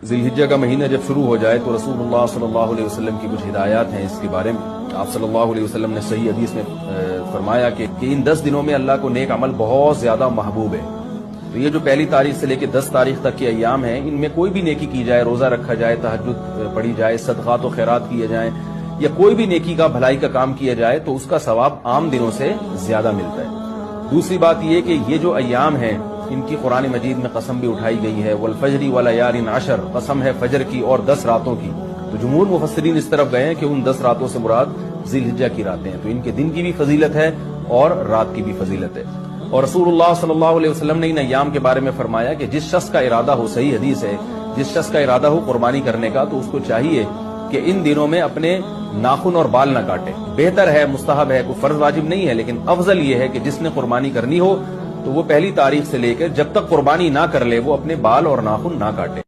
ज़िलहिज्जा का महीना जब शुरू हो जाए तो रसूलुल्लाह सल्लल्लाहु अलैहि वसल्लम की कुछ हिदायत हैं इसके बारे में। आप सल्लल्लाहु अलैहि वसल्लम ने सही हदीस में फरमाया कि इन 10 दिनों में अल्लाह को नेक अमल बहुत ज्यादा महबूब है। तो ये जो पहली तारीख से लेकर 10 तारीख तक के अय्याम हैं, इनमें कोई भी नेकी की जाए, रोजा रखा जाए, तहज्जुद पढ़ी जाए, सदक़ात व खैरात किए जाए या कोई भी नेकी का भलाई का काम किया जाए तो उसका सवाब आम दिनों से ज्यादा मिलता है। दूसरी बात यह कि ये जो अय्याम हैं इनकी कुरान मजीद में कसम भी उठाई गई है, वल फजरी व लयालिन अशर, कसम है फजर की और 10 रातों की। तो जमहूर मुफस्सिरीन इस तरफ गए हैं कि उन 10 रातों से मुराद ज़िलहिज्जा की रातें हैं। तो इनके दिन की भी फजीलत है और रात की भी फजीलत है। और रसूलुल्लाह सल्लल्लाहु अलैहि वसल्लम ने इन अय्याम के बारे में फरमाया कि जिस शख्स का इरादा हो, सही हदीस है, जिस शख्स का इरादा हो कुर्बानी करने का तो उसको चाहिए कि इन दिनों में अपने नाखून और बाल न काटे। बेहतर है, मुस्तहब है, कोई फर्ज वाजिब नहीं है, लेकिन अफजल ये है कि जिसने कुर्बानी करनी हो तो वो पहली तारीख से लेकर जब तक कुर्बानी ना कर ले वो अपने बाल और नाखून ना काटे।